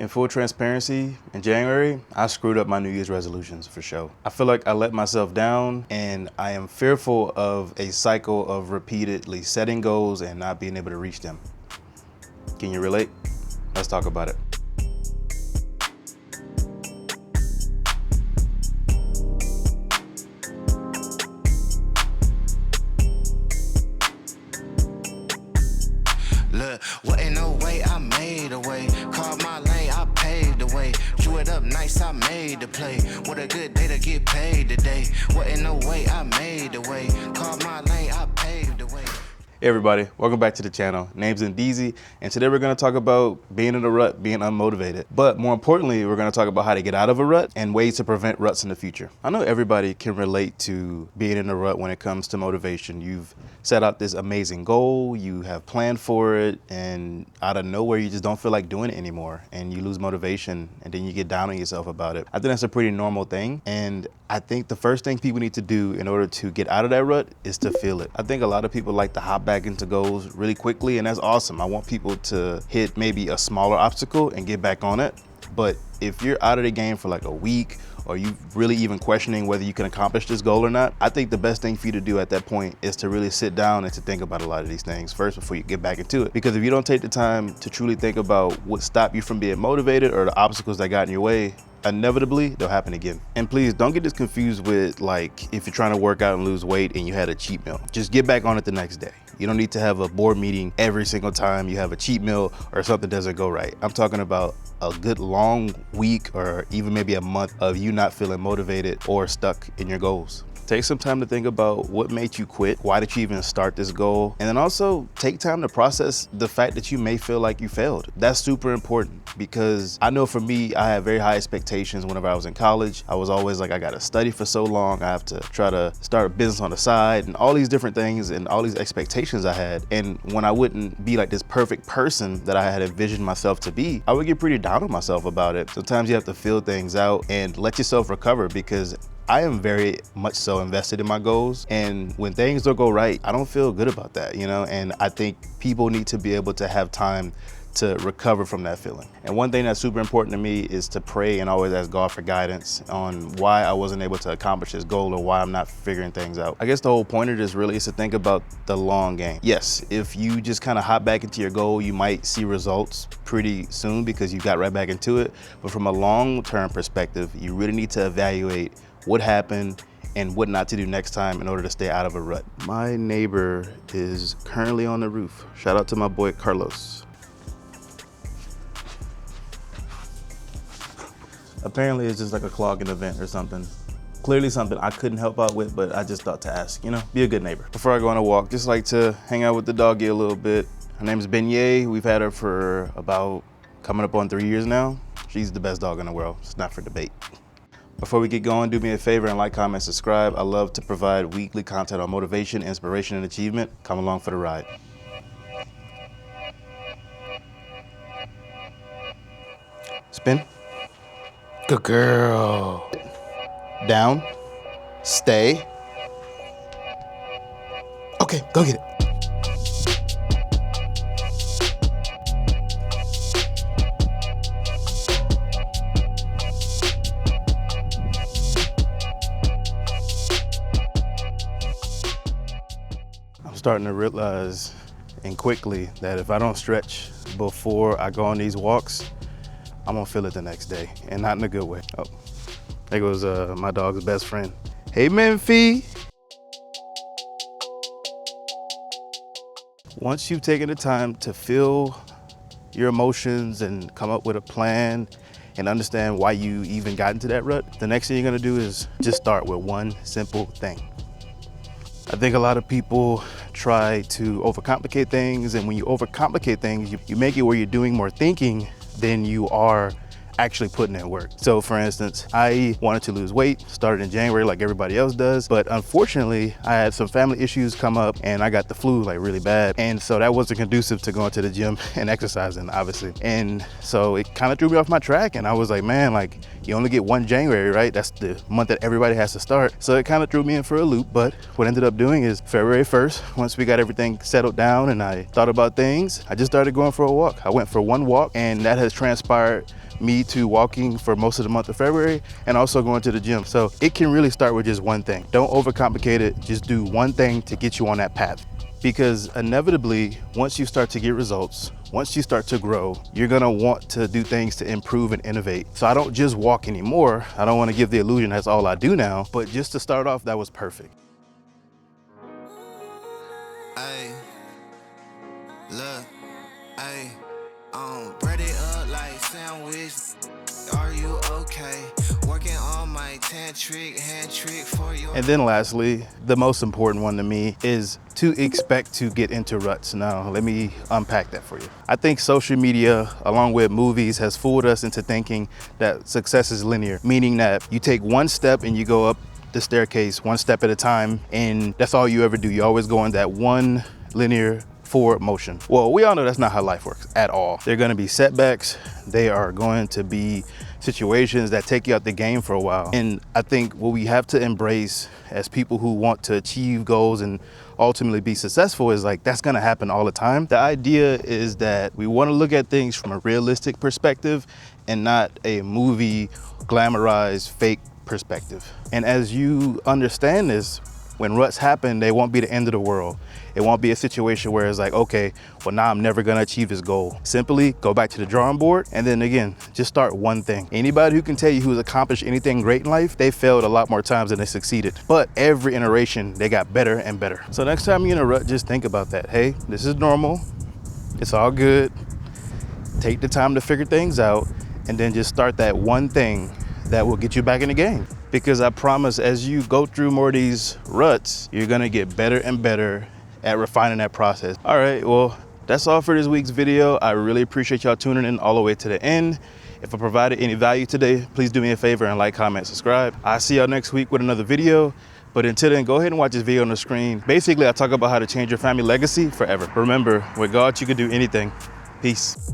In full transparency, in January, I screwed up my New Year's resolutions for sure. I feel like I let myself down, and I am fearful of a cycle of repeatedly setting goals and not being able to reach them. Can you relate? Let's talk about it. Look, what ain't no way I made a way. Called my lane, I paved the way. Drew it up nice, I made the play. What a good day to get paid today. What ain't no way I made the way. Called my lane, I paved the way. Hey everybody, welcome back to the channel. Name's Ndizi, and today we're gonna talk about being in a rut, being unmotivated. But more importantly, we're gonna talk about how to get out of a rut and ways to prevent ruts in the future. I know everybody can relate to being in a rut when it comes to motivation. You've set out this amazing goal, you have planned for it, and out of nowhere, you just don't feel like doing it anymore, and you lose motivation, and then you get down on yourself about it. I think that's a pretty normal thing, and I think the first thing people need to do in order to get out of that rut is to feel it. I think a lot of people like to hop back into goals really quickly, and that's awesome. I want people to hit maybe a smaller obstacle and get back on it. But if you're out of the game for like a week, or you really even questioning whether you can accomplish this goal or not, I think the best thing for you to do at that point is to really sit down and to think about a lot of these things first before you get back into it. Because if you don't take the time to truly think about what stopped you from being motivated or the obstacles that got in your way, inevitably they'll happen again. And please don't get this confused with like if you're trying to work out and lose weight and you had a cheat meal. Just get back on it the next day. You don't need to have a board meeting every single time you have a cheat meal or something doesn't go right. I'm talking about a good long week or even maybe a month of you not feeling motivated or stuck in your goals. Take some time to think about what made you quit, why did you even start this goal, and then also take time to process the fact that you may feel like you failed. That's super important because I know for me, I had very high expectations whenever I was in college. I was always like, I gotta study for so long, I have to try to start a business on the side, and all these different things and all these expectations I had. And when I wouldn't be like this perfect person that I had envisioned myself to be, I would get pretty down on myself about it. Sometimes you have to feel things out and let yourself recover, because I am very much so invested in my goals, and when things don't go right, I don't feel good about that, you know? And I think people need to be able to have time to recover from that feeling. And one thing that's super important to me is to pray and always ask God for guidance on why I wasn't able to accomplish this goal or why I'm not figuring things out. I guess the whole point of this really is to think about the long game. Yes, if you just kind of hop back into your goal, you might see results pretty soon because you got right back into it. But from a long-term perspective, you really need to evaluate what happened and what not to do next time in order to stay out of a rut. My neighbor is currently on the roof. Shout out to my boy Carlos. Apparently it's just like a clogging event or something. Clearly something I couldn't help out with, but I just thought to ask, you know, be a good neighbor. Before I go on a walk, just like to hang out with the doggy a little bit. Her name is Beignet. We've had her for about coming up on 3 years now. She's the best dog in the world. It's not for debate. Before we get going, do me a favor and like, comment, subscribe. I love to provide weekly content on motivation, inspiration, and achievement. Come along for the ride. Spin. Good girl. Down. Stay. Okay, go get it. I'm starting to realize, and quickly, that if I don't stretch before I go on these walks, I'm gonna feel it the next day, and not in a good way. Oh, there goes my dog's best friend. Hey, Memphi. Once you've taken the time to feel your emotions and come up with a plan and understand why you even got into that rut, the next thing you're gonna do is just start with one simple thing. I think a lot of people try to overcomplicate things, and when you overcomplicate things, you make it where you're doing more thinking than you are actually putting in work. So for instance, I wanted to lose weight, started in January like everybody else does, but unfortunately I had some family issues come up and I got the flu like really bad. And so that wasn't conducive to going to the gym and exercising, obviously. And so it kind of threw me off my track, and I was like, man, like you only get one January, right? That's the month that everybody has to start. So it kind of threw me in for a loop, but what I ended up doing is February 1st, once we got everything settled down and I thought about things, I just started going for a walk. I went for one walk, and that has transpired me to walking for most of the month of February and also going to the gym. So it can really start with just one thing. Don't overcomplicate it. Just do one thing to get you on that path. Because inevitably, once you start to get results, once you start to grow, you're gonna want to do things to improve and innovate. So I don't just walk anymore. I don't wanna give the illusion that's all I do now, but just to start off, that was perfect. Ay, look, ay, bread it up like sandwich. Are you okay? Working on my hand trick for you. And then lastly, the most important one to me is to expect to get into ruts. Now, let me unpack that for you. I think social media, along with movies, has fooled us into thinking that success is linear, meaning that you take one step and you go up the staircase one step at a time, and that's all you ever do. You always go in that one linear forward motion. Well, we all know that's not how life works at all. There are gonna be setbacks. They are going to be situations that take you out the game for a while. And I think what we have to embrace as people who want to achieve goals and ultimately be successful is like, that's gonna happen all the time. The idea is that we wanna look at things from a realistic perspective and not a movie glamorized fake perspective. And as you understand this, when ruts happen, they won't be the end of the world. It won't be a situation where it's like, okay, well now I'm never gonna achieve this goal. Simply go back to the drawing board and then again, just start one thing. Anybody who can tell you who's accomplished anything great in life, they failed a lot more times than they succeeded. But every iteration, they got better and better. So next time you're in a rut, just think about that. Hey, this is normal, it's all good. Take the time to figure things out and then just start that one thing that will get you back in the game. Because I promise, as you go through more of these ruts, you're gonna get better and better at refining that process. All right, well, that's all for this week's video. I really appreciate y'all tuning in all the way to the end. If I provided any value today, please do me a favor and like, comment, subscribe. I'll see y'all next week with another video. But until then, go ahead and watch this video on the screen. Basically, I talk about how to change your family legacy forever. Remember, with God, you can do anything. Peace.